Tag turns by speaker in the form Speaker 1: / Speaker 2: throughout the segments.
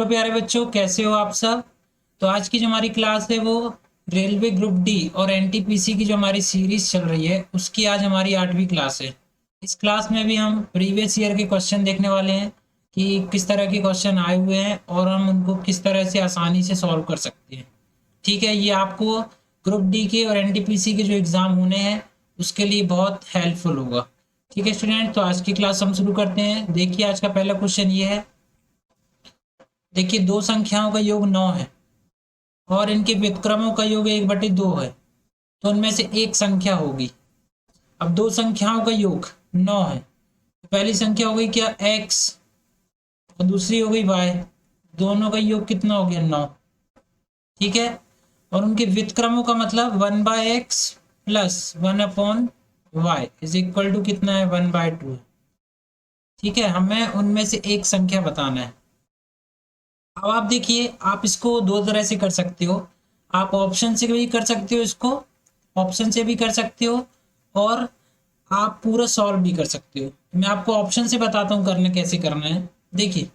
Speaker 1: Hello प्यारे बच्चों, कैसे हो आप सब। तो आज की जो हमारी क्लास है वो रेलवे ग्रुप डी और एनटीपीसी की जो हमारी सीरीज चल रही है उसकी आज हमारी 8वीं क्लास है। इस क्लास में भी हम प्रीवियस ईयर के क्वेश्चन देखने वाले हैं कि किस तरह के क्वेश्चन आए हुए हैं और हम उनको किस तरह से आसानी से सॉल्व कर सकते हैं। ठीक है, ये आपको ग्रुप डी के और एनटीपीसी के जो एग्ज़ाम होने हैं उसके लिए बहुत हेल्पफुल होगा। ठीक है स्टूडेंट, तो आज की क्लास हम शुरू करते हैं। देखिए आज का पहला क्वेश्चन ये है। देखिए दो संख्याओं का योग 9 है और इनके व्युत्क्रमों का योग 1/2 है, तो उनमें से एक संख्या होगी। अब दो संख्याओं का योग 9 है, तो पहली संख्या हो गई क्या x और दूसरी हो गई y। दोनों का योग कितना हो गया 9। ठीक है, और उनके व्युत्क्रमों का मतलब 1/x plus 1/y is equal to कितना है 1/2। ठीक है, हमें उनमें से एक संख्या बताना है। अब आप देखिए, आप इसको दो तरह से कर सकते हो। आप ऑप्शन से भी कर सकते हो, इसको ऑप्शन से भी कर सकते हो और आप पूरा सॉल्व भी कर सकते हो। मैं आपको ऑप्शन से बताता हूँ करना कैसे करना है। देखिए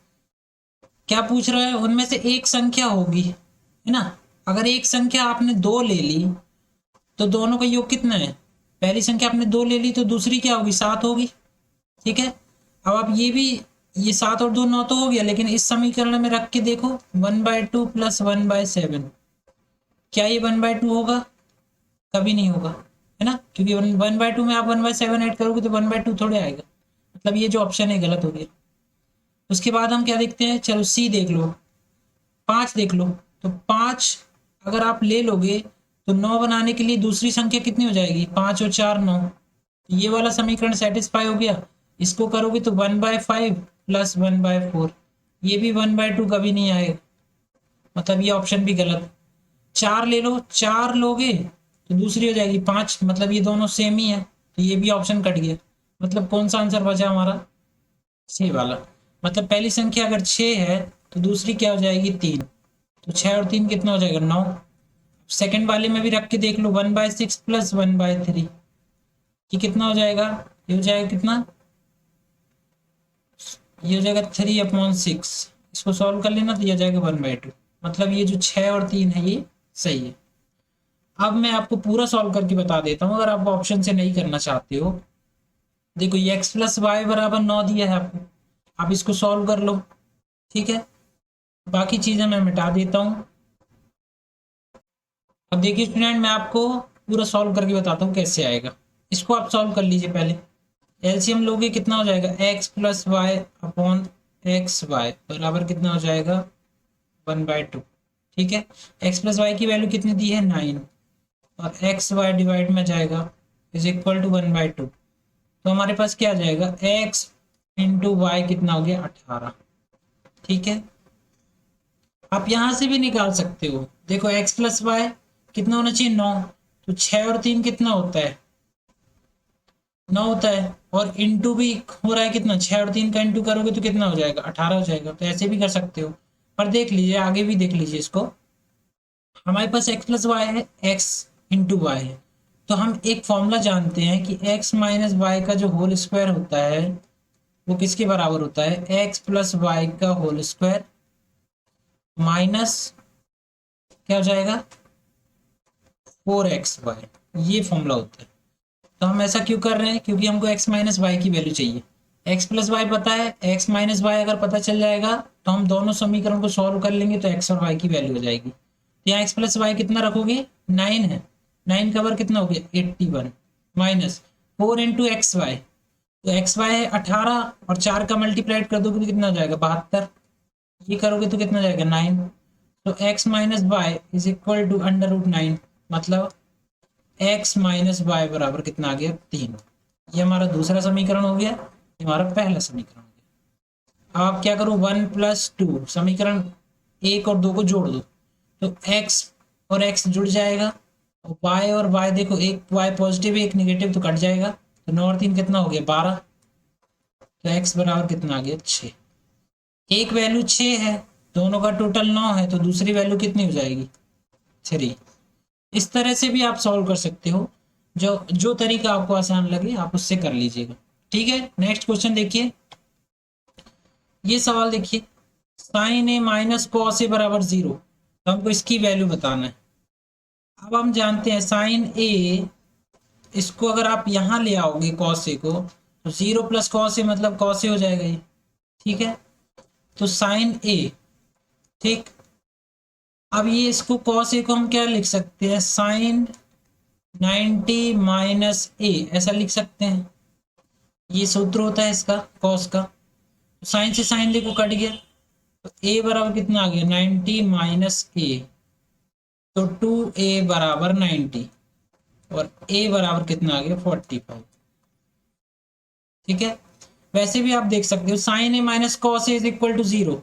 Speaker 1: क्या पूछ रहा है, उनमें से एक संख्या होगी, है ना। अगर एक संख्या आपने दो ले ली तो दोनों का योग कितना है। पहली संख्या आपने दो ले ली तो दूसरी क्या होगी 7 होगी। ठीक है, अब आप ये भी, ये 7 और 2 9 तो हो गया, लेकिन इस समीकरण में रख के देखो 1/2 प्लस 1/7, क्या ये 1/2 होगा। कभी नहीं होगा, है ना, क्योंकि 1/2 में आप 1/7 ऐड करोगे तो 1/2 थोड़े आएगा। मतलब ये जो ऑप्शन है गलत हो गया। उसके बाद हम क्या देखते हैं, चलो सी देख लो, 5 देख लो। तो 5 अगर आप ले लोगे तो 9 बनाने के लिए दूसरी संख्या कितनी हो जाएगी, 5 और 4 9। ये वाला समीकरण सेटिस्फाई हो गया। इसको करोगे तो 1/5 प्लस 1/4, ये भी 1/2 कभी नहीं आएगा, मतलब ये ऑप्शन भी गलत। 4 ले लो, 4 लोगे तो दूसरी हो जाएगी 5, मतलब ये दोनों सेम ही है, तो ये भी ऑप्शन कट गया। मतलब कौन सा आंसर बचा हमारा, सी वाला। मतलब पहली संख्या अगर 6 है तो दूसरी क्या हो जाएगी 3, तो 6 और 3 कितना हो जाएगा 9। सेकंड वाले में भी रख के देख लो 1/6 प्लस 1/3, ये कितना हो जाएगा, ये हो जाएगा कितना, ये हो जाएगा 3/6। इसको सॉल्व कर लेना तो ये हो जाएगा 1/2। मतलब ये जो 6 और 3 है ये सही है। अब मैं आपको पूरा सॉल्व करके बता देता हूँ, अगर आप ऑप्शन से नहीं करना चाहते हो। देखो ये x प्लस वाई बराबर 9 दिया है आपको, आप इसको सॉल्व कर लो। ठीक है, बाकी चीज़ें मैं मिटा देता हूँ। अब देखिए स्टूडेंट, मैं आपको पूरा सॉल्व करके बताता हूँ कैसे आएगा। इसको आप सॉल्व कर लीजिए पहले। एलसीएम लोगे कितना हो जाएगा, x plus y upon x y बराबर कितना हो जाएगा 1/2। ठीक है, x प्लस वाई की वैल्यू कितनी दी है 9, और एक्स वाई डिवाइड में जाएगा इज इक्वल टू 1/2। तो हमारे पास क्या आ जाएगा, x इंटू वाई कितना हो गया 18। ठीक है, आप यहां से भी निकाल सकते हो। देखो x प्लस वाई कितना होना चाहिए 9, तो 6 और 3 कितना होता है 9 होता है, और इंटू भी हो रहा है कितना, 6 और 3 का इंटू करोगे तो कितना हो जाएगा 18 हो जाएगा। तो ऐसे भी कर सकते हो, पर देख लीजिए आगे भी देख लीजिए इसको। हमारे पास x प्लस वाई है, x इंटू वाई है, तो हम एक फॉर्मूला जानते हैं कि x माइनस वाई का जो होल स्क्वायर होता है वो किसके बराबर होता है, x प्लस वाई का होल स्क्वायर माइनस क्या हो जाएगा 4xy, ये फॉर्मूला होता है। तो हम ऐसा क्यों कर रहे हैं, क्योंकि हमको x माइनस वाई की वैल्यू चाहिए। x प्लस वाई पता है, x माइनस वाई अगर पता चल जाएगा तो हम दोनों समीकरण को सॉल्व कर लेंगे तो x और y की वैल्यू हो जाएगी। तो यहाँ x प्लस वाई कितना रखोगे 9 है, 9 का वर्ग कितना हो गया 81 माइनस 4 इंटू एक्स वाई, तो एक्स वाई है 18 और 4 का मल्टीप्लाइड कर दोगे तो कितना हो जाएगा 72, ये करोगे तो कितना हो जाएगा 9। तो x minus y is equal to √9, मतलब x माइनस वाई बराबर कितना आ गया 3। ये हमारा दूसरा समीकरण हो गया, ये हमारा पहला समीकरण हो गया। अब आप क्या करो 1+2 समीकरण 1 और 2 को जोड़ दो, तो x और x जुड़ जाएगा, और y और y देखो, एक y पॉजिटिव है एक नेगेटिव, तो कट जाएगा। तो 9 और 3 कितना हो गया 12, तो x बराबर कितना आ गया 6। एक वैल्यू 6 है, दोनों का टोटल 9 है, तो दूसरी वैल्यू कितनी हो जाएगी 3। इस तरह से भी आप सॉल्व कर सकते हो, जो जो तरीका आपको आसान लगे आप उससे कर लीजिएगा। ठीक है, नेक्स्ट क्वेश्चन देखिए। ये सवाल देखिए, साइन ए माइनस कॉस ए बराबर 0, तो हमको इसकी वैल्यू बताना है। अब हम जानते हैं साइन ए, इसको अगर आप यहाँ ले आओगे कॉस ए को, तो 0 प्लस कॉस ए मतलब कॉस ए हो जाएगा ये, ठीक है। तो साइन ए, ठीक। अब ये इसको कॉस ए को हम क्या लिख सकते हैं, साइन 90 माइनस ए, ऐसा लिख सकते हैं। ये सूत्र होता है इसका कॉस का। साइन से साइन ले को कट गया, तो ए बराबर कितना आ गया 90 माइनस ए, तो 2a बराबर 90 और a बराबर कितना आ गया 45, ठीक है। वैसे भी आप देख सकते हो sine A minus cos A is equal to 0,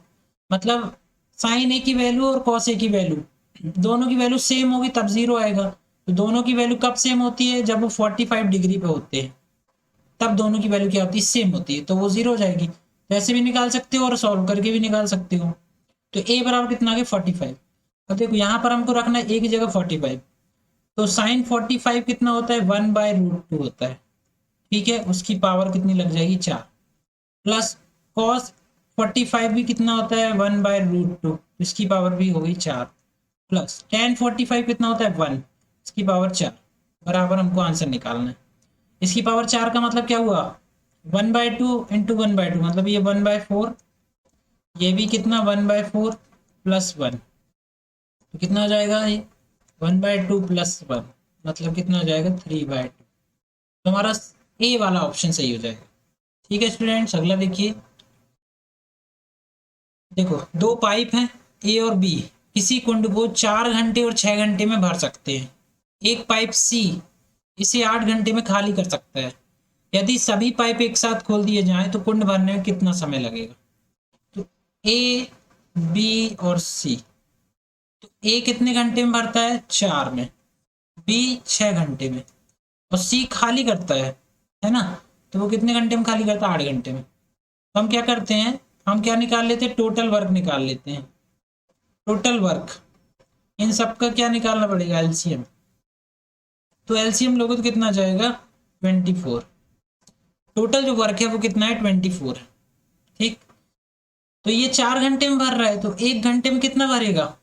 Speaker 1: मतलब साइन ए की वैल्यू और कॉस ए की वैल्यू दोनों की वैल्यू सेम होगी तब 0 आएगा। तो दोनों की वैल्यू कब सेम होती है, जब वो 45 डिग्री पे होते हैं, तब दोनों की वैल्यू क्या होती है, सेम होती है, तो वो 0 हो जाएगी। वैसे भी निकाल सकते हो और सॉल्व करके भी निकाल सकते हो। तो a बराबर कितना आ गया 45। अब देखो यहाँ पर हमको रखना है a की जगह 45, तो साइन 45 कितना होता है 1/√2 होता है, ठीक है। उसकी पावर कितनी लग जाएगी 4, प्लस कॉस 45 भी कितना होता है 1/√2, इसकी पावर भी हो गई 4, प्लस tan 45 कितना होता है 1, इसकी पावर 4, बराबर हमको आंसर निकालना है। इसकी पावर 4 का मतलब क्या हुआ 1/2 इंटू 1/2, मतलब ये 1/4, ये भी कितना 1/4 प्लस 1, तो कितना हो जाएगा ये 1/2 प्लस 1, मतलब कितना हो जाएगा 3/2। तो हमारा ए वाला ऑप्शन सही हो जाएगा, ठीक है स्टूडेंट्स। अगला देखिए, देखो दो पाइप हैं ए और बी, किसी कुंड को 4 घंटे और 6 घंटे में भर सकते हैं। एक पाइप सी इसे 8 घंटे में खाली कर सकता है। यदि सभी पाइप एक साथ खोल दिए जाएं तो कुंड भरने में कितना समय लगेगा। तो ए, बी और सी, तो ए कितने घंटे में भरता है 4 में, बी 6 घंटे में, और सी खाली करता है ना, तो वो कितने घंटे में खाली करता है 8 घंटे में। तो हम क्या करते हैं, हम क्या निकाल लेते हैं, टोटल वर्क निकाल लेते हैं। टोटल वर्क, इन सब का क्या निकालना पड़ेगा एलसीएम, तो एलसीएम लोगों तो कितना जाएगा 24। टोटल जो वर्क है वो कितना है 24 है, ठीक। तो ये 4 घंटे में भर रहा है, तो 1 घंटे में कितना भरेगा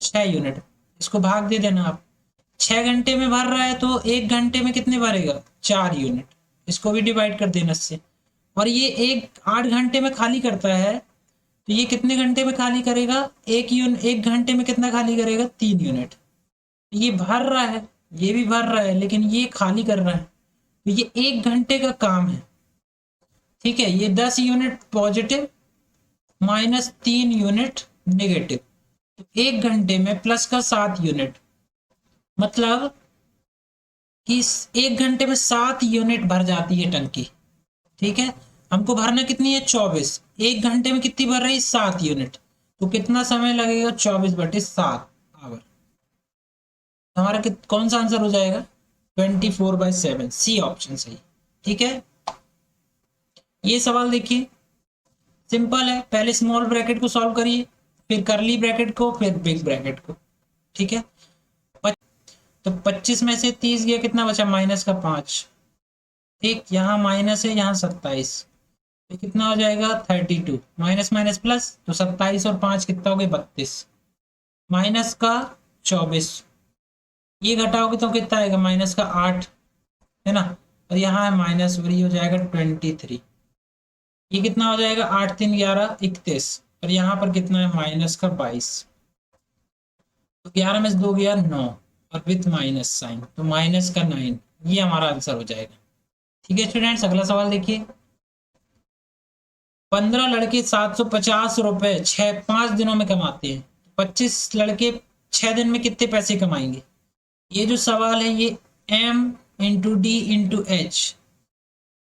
Speaker 1: 6 यूनिट, इसको भाग दे देना आप। 6 घंटे में भर रहा है तो 1 घंटे में कितने भरेगा 4 यूनिट, इसको भी डिवाइड कर देना इससे। और ये 8 घंटे में खाली करता है, तो ये कितने घंटे में खाली करेगा 1 घंटे में कितना खाली करेगा 3 यूनिट। ये भर रहा है, ये भी भर रहा है, लेकिन ये खाली कर रहा है, तो ये 1 घंटे का काम है, ठीक है। ये 10 unit positive minus 3 unit negative, तो 1 घंटे में प्लस का 7 यूनिट, मतलब कि 1 घंटे में 7 यूनिट भर जाती है टंकी, ठीक है। हमको भरना कितनी है 24, 1 घंटे में कितनी भर रही 7 यूनिट, तो कितना समय लगेगा 24/7 आवर। हमारा कौन सा आंसर हो जाएगा 24/7, सी ऑप्शन सही, ठीक है। ये सवाल देखिए सिंपल है, पहले स्मॉल ब्रैकेट को सॉल्व करिए, फिर करली ब्रैकेट को, फिर बिग ब्रैकेट को, ठीक है। तो 25 में से 30 गया, कितना बचा -5, ठीक। यहाँ माइनस है, यहाँ 27, तो कितना हो जाएगा 32, माइनस माइनस प्लस, तो 27 और 5 कितना हो गया 32, माइनस का 24, ये घटाओगे तो कितना आएगा -8, है ना, और यहाँ है माइनस, और ये हो जाएगा 23, ये कितना हो जाएगा 8 3 11 31, और यहाँ पर कितना है -22, तो 11 में से 2 गया 9, और विथ माइनस साइन, तो -9, ये हमारा आंसर हो जाएगा, ठीक है स्टूडेंट्स। अगला सवाल देखिए, 15 लड़के 750 रुपए 5 दिनों में कमाते हैं, 25 लड़के 6 दिन में कितने पैसे कमाएंगे। ये जो सवाल है ये m into D into H,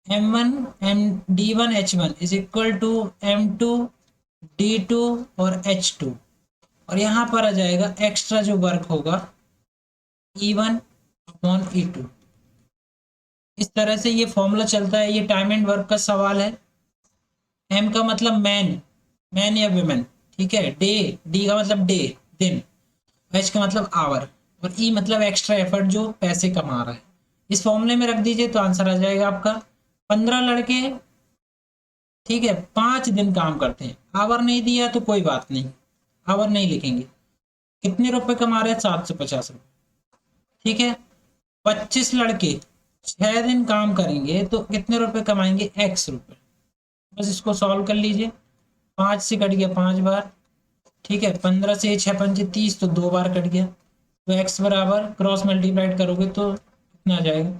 Speaker 1: D1 H1 is equal to M2 D2 और H2, और यहाँ पर आ जाएगा एक्स्ट्रा जो वर्क होगा E1/E2। इस तरह से ये फॉर्मूला चलता है, ये टाइम एंड वर्क का सवाल है। M का मतलब मैन या वुमेन, ठीक है। D का मतलब डे दिन, H का मतलब आवर, और E मतलब एक्स्ट्रा एफर्ट जो पैसे कमा रहा है। इस फॉर्मूले में रख दीजिए तो आंसर आ जाएगा आपका 15 लड़के, ठीक है, 5 दिन काम करते हैं। आवर नहीं दिया तो कोई बात नहीं, आवर नहीं लिखेंगे। कितने रुपए कमा रहे हैं? 750 रुपये। ठीक है, 25 लड़के 6 दिन काम करेंगे तो कितने रुपए कमाएंगे? एक्स रुपए। बस इसको सॉल्व कर लीजिए। 5 से कट गया 5 बार, ठीक है। 15 से 6 पंजे 30, तो 2 बार कट गया। तो एक्स बराबर क्रॉस मल्टीप्लाइड करोगे तो कितना आ जाएगा?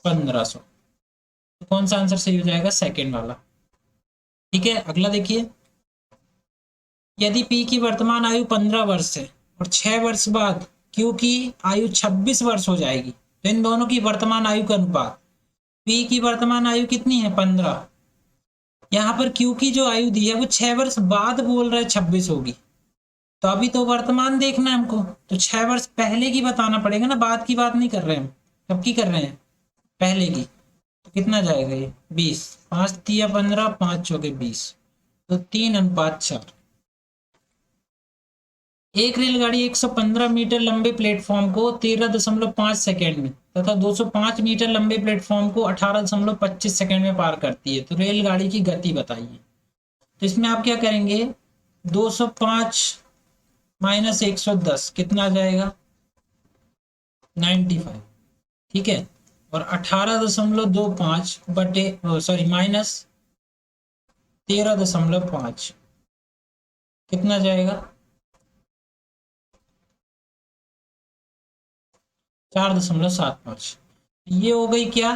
Speaker 1: 1500। तो कौन सा आंसर सही हो जाएगा? सेकेंड वाला। ठीक है, अगला देखिए। यदि पी की वर्तमान आयु 15 वर्ष है और 6 वर्ष बाद क्यू की आयु 26 वर्ष हो जाएगी, तो इन दोनों की वर्तमान आयु का अनुपात। पी की वर्तमान आयु कितनी है? 15। यहाँ पर क्यू की जो आयु दी है वो 6 वर्ष बाद बोल रहा है 26 होगी। तो अभी तो वर्तमान देखना है हमको, तो 6 वर्ष पहले की बताना पड़ेगा ना, बाद की बात नहीं कर रहे हैं हम। कब की कर रहे हैं? पहले की। तो कितना जाएगा ये? 20। 5 तिया 15, 5 चौके 20, तो 3:4। एक रेलगाड़ी 115 मीटर लंबे प्लेटफॉर्म को 13.5 सेकेंड में तथा 205 मीटर लंबे प्लेटफॉर्म को 18.25 सेकेंड में पार करती है, तो रेलगाड़ी की गति बताइए। तो इसमें आप क्या करेंगे? 205 माइनस 110 कितना आ जाएगा? 95। ठीक है, और 18.25 बटे माइनस 13.5 कितना जाएगा? 4.75। ये हो गई क्या?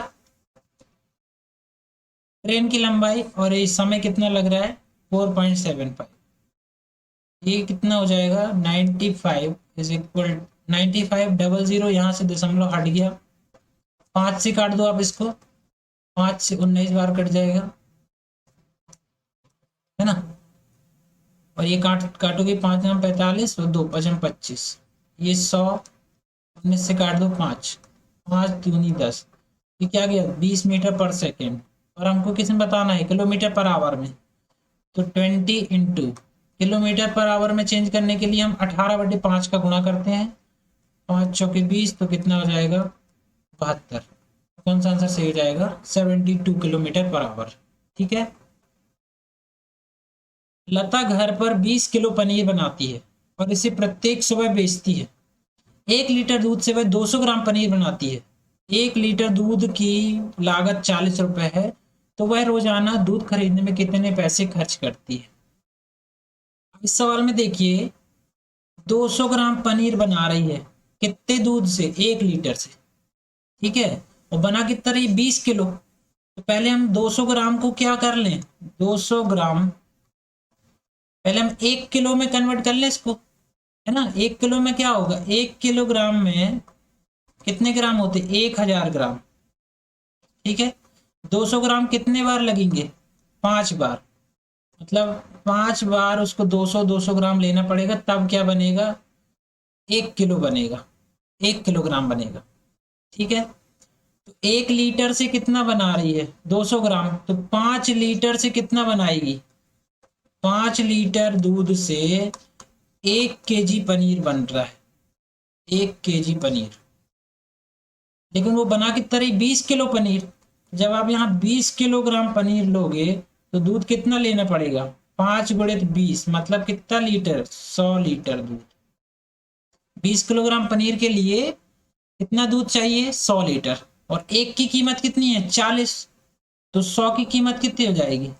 Speaker 1: ट्रेन की लंबाई। और ये समय कितना लग रहा है? 4.75। ये कितना हो जाएगा? 95 इज इक्वल 9500, यहाँ से दशमलव हट गया। 5 से काट दो आप इसको, 5 से 19 बार कट जाएगा, है ना। और ये काटोगे 5 में 45 और 2 5 में 25, ये 100। 19 से काट दो 5, 5 दूनी 10, ये क्या गया? 20 मीटर पर सेकेंड। और हमको किसमें बताना है? किलोमीटर पर आवर में। तो 20 इंटू किलोमीटर पर आवर में चेंज करने के लिए हम 18/5 का गुणा करते हैं। 5 चौके 20, तो कितना हो जाएगा? 72। कौन सा आंसर सही हो जाएगा? 72 किलोमीटर पर आवर। ठीक है। लता घर पर 20 किलो पनीर बनाती है और इसे प्रत्येक सुबह बेचती है। 1 लीटर दूध से वह 200 ग्राम पनीर बनाती है। 1 लीटर दूध की लागत 40 रुपए है, तो वह रोजाना दूध खरीदने में कितने पैसे खर्च करती है? इस सवाल में देखिए, 200 ग्राम पनीर बना रही है कितने दूध से? 1 लीटर से। ठीक है, और बना कितना रही? 20 किलो। तो पहले हम 200 ग्राम को क्या कर लें? 200 ग्राम पहले हम 1 किलो में कन्वर्ट कर लें इसको, है ना। 1 किलो में क्या होगा? 1 किलोग्राम में कितने ग्राम होते? 1000 ग्राम। ठीक है, 200 ग्राम कितने बार लगेंगे? 5 बार। मतलब 5 बार उसको 200 ग्राम लेना पड़ेगा, तब क्या बनेगा? 1 किलो बनेगा, 1 किलोग्राम बनेगा। ठीक है, तो 1 लीटर से कितना बना रही है? 200 ग्राम। तो 5 लीटर से कितना बनाएगी? 5 लीटर दूध से 1 केजी पनीर बन रहा है, 1 केजी पनीर। लेकिन वो बना कितना रही? 20 किलो पनीर। जब आप यहाँ 20 किलोग्राम पनीर लोगे तो दूध कितना लेना पड़ेगा? 5 गुणित 20 मतलब कितना लीटर? 100 लीटर दूध। 20 किलोग्राम पनीर के लिए कितना दूध चाहिए? 100 लीटर। और एक की कीमत कितनी है? 40। तो 100 की कीमत कितनी हो जाएगी?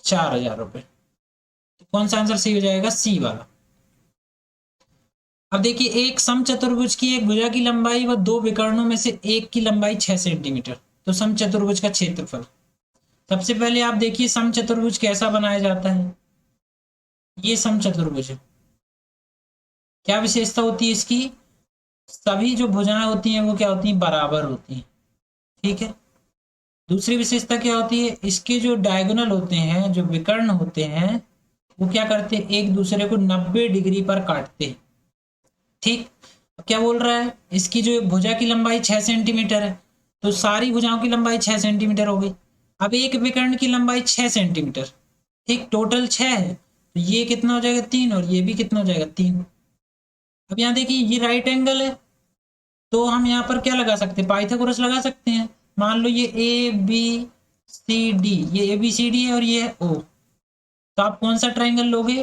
Speaker 1: 4000 रुपये। तो कौन सा आंसर सही हो जाएगा? सी वाला। अब देखिए, एक समचतुर्भुज की एक भुजा की लंबाई व 2 विकर्णों में से एक की लंबाई 6 सेंटीमीटर। तो समचतुर्भुज का क्षेत्रफल। सबसे पहले आप देखिए समचतुर्भुज कैसा बनाया जाता है। ये समचतुर्भुज है, क्या विशेषता होती है इसकी? सभी जो भुजाएं होती हैं वो क्या होती हैं? बराबर होती हैं। ठीक है, दूसरी विशेषता क्या होती है? इसके जो डायगोनल होते हैं, जो विकर्ण होते हैं, वो क्या करते हैं? एक दूसरे को 90 डिग्री पर काटते हैं। ठीक, क्या बोल रहा है? इसकी जो भुजा की लंबाई 6 सेंटीमीटर है, तो सारी भुजाओं की लंबाई 6 सेंटीमीटर हो गई। अब एक विकर्ण की लंबाई 6 सेंटीमीटर, ठीक, टोटल 6 है, तो ये कितना हो जाएगा? 3, और ये भी कितना हो जाएगा? 3। अब यहाँ देखिए, ये राइट एंगल है, तो हम यहाँ पर क्या लगा सकते हैं? पाइथागोरस लगा सकते हैं। मान लो ये ए बी सी डी, ये ए बी सी डी है और ये है ओ। तो आप कौन सा ट्राइंगल लोगे?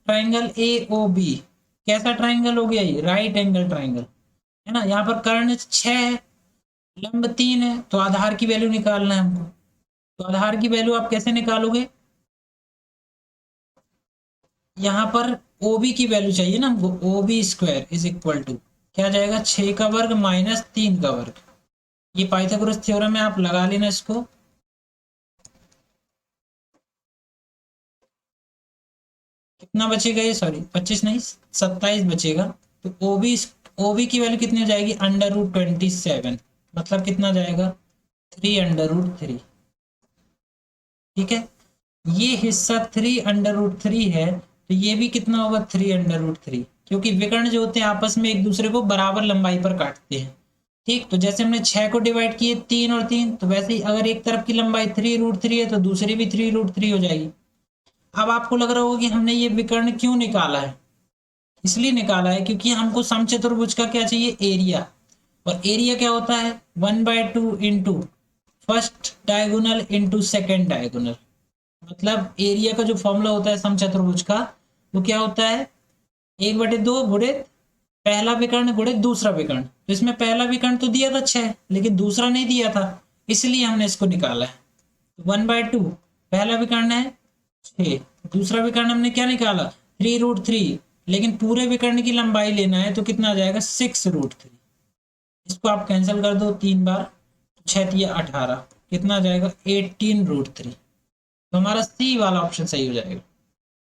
Speaker 1: Triangle AOB। कैसा ट्राइंगल हो गया ये? राइट एंगल ट्राइंगल, है ना। यहाँ पर कर्ण 6 है, लंब 3 है, तो आधार की वैल्यू निकालना है हमको। तो आधार की वैल्यू आप कैसे निकालोगे? यहाँ पर OB की वैल्यू चाहिए ना हमको। OB square is equal to क्या जाएगा? 6 का वर्ग माइनस 3 का वर्ग। ये पाइथागोरस थ्योरम है, आप लगा लेना इसको। कितना बचेगा ये? सॉरी 25 नहीं 27 बचेगा। तो ओबी की वैल्यू कितनी हो जाएगी? √27। मतलब कितना जाएगा? 3√3। ठीक है, ये हिस्सा 3√3 है, तो ये भी कितना होगा? 3√3, क्योंकि विकर्ण जो होते हैं आपस में एक दूसरे को बराबर लंबाई पर काटते हैं। ठीक, तो जैसे हमने 6 को डिवाइड किए 3 और 3, तो वैसे ही अगर एक तरफ की लंबाई 3√3 है तो दूसरी भी 3√3 हो जाएगी। अब आपको लग रहा होगा कि हमने ये विकर्ण क्यों निकाला है। इसलिए निकाला है क्योंकि हमको समचतुर्भुज का क्या चाहिए? एरिया। और एरिया क्या होता है? 1/2 into first diagonal into second diagonal. मतलब एरिया का जो फॉर्मूला होता है समचतुर्भुज का, वो क्या होता है? 1/2 गुणित पहला विकर्ण गुणित दूसरा विकर्ण। तो इसमें पहला विकर्ण तो दिया था 6, लेकिन दूसरा नहीं दिया था, इसलिए हमने इसको निकाला है। 1/2 पहला विकर्ण है 6, दूसरा विकर्ण हमने क्या निकाला? 3√3, लेकिन पूरे विकर्ण की लंबाई लेना है तो कितना आ जाएगा? 6√3। इसको आप कैंसिल कर दो 3 बार, 6×3 = 18, कितना आ जाएगा? 18√3। तो हमारा सी वाला ऑप्शन सही हो जाएगा।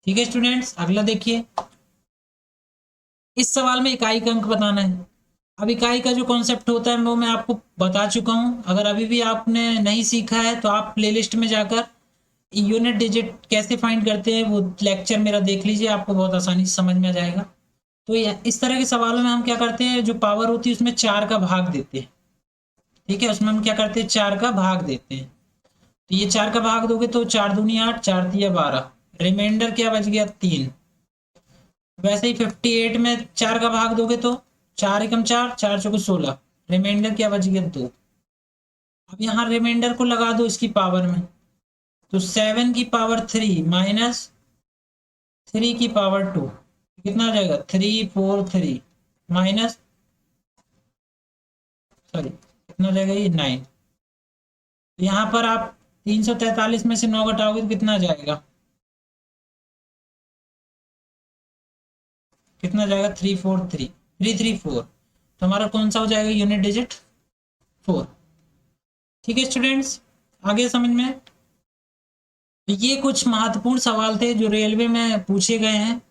Speaker 1: ठीक है स्टूडेंट्स, अगला देखिए। इस सवाल में इकाई का अंक बताना है। अब इकाई का जो कॉन्सेप्ट होता है वो मैं आपको बता चुका हूँ। अगर अभी भी आपने नहीं सीखा है तो आप प्लेलिस्ट में जाकर यूनिट डिजिट कैसे फाइंड करते हैं वो लेक्चर मेरा देख लीजिए, आपको बहुत आसानी से समझ में आ जाएगा। तो इस तरह के सवालों में हम क्या करते हैं, जो पावर होती है उसमें 4 का भाग देते हैं। ठीक है, उसमें हम क्या करते हैं? 4 का भाग देते हैं। तो ये 4 का भाग दोगे तो 4 दूनी 8, 4 तिया 12, रिमाइंडर क्या बच गया? 3। वैसे ही 58 में 4 का भाग दोगे तो 4 एकम 4, 4 चौको 16, रिमाइंडर क्या बच गया? 2। अब यहाँ रिमाइंडर को लगा दो इसकी पावर में, तो 7 की पावर 3 माइनस 3 की पावर 2, कितना आ जाएगा? 343 माइनस, सॉरी कितना हो जाएगा ये? 9। तो यहाँ पर आप 343 में से 9 घटाओगे तो कितना आ जाएगा? कितना जाएगा? 334। तो हमारा कौन सा हो जाएगा यूनिट डिजिट? 4। ठीक है स्टूडेंट्स, आगे समझ में। तो ये कुछ महत्वपूर्ण सवाल थे जो रेलवे में पूछे गए हैं,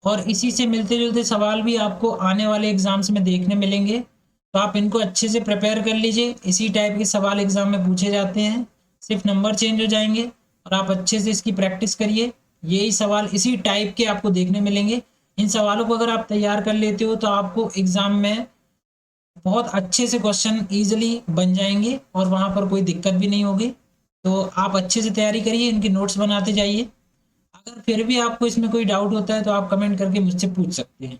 Speaker 1: और इसी से मिलते जुलते सवाल भी आपको आने वाले एग्जाम्स में देखने मिलेंगे। तो आप इनको अच्छे से प्रिपेयर कर लीजिए, इसी टाइप के सवाल एग्जाम में पूछे जाते हैं, सिर्फ नंबर चेंज हो जाएंगे, और आप अच्छे से इसकी प्रैक्टिस करिए। यही सवाल इसी टाइप के आपको देखने मिलेंगे। इन सवालों को अगर आप तैयार कर लेते हो तो आपको एग्जाम में बहुत अच्छे से क्वेश्चन ईजिली बन जाएंगे और वहाँ पर कोई दिक्कत भी नहीं होगी। तो आप अच्छे से तैयारी करिए, इनकी नोट्स बनाते जाइए। अगर फिर भी आपको इसमें कोई डाउट होता है तो आप कमेंट करके मुझसे पूछ सकते हैं।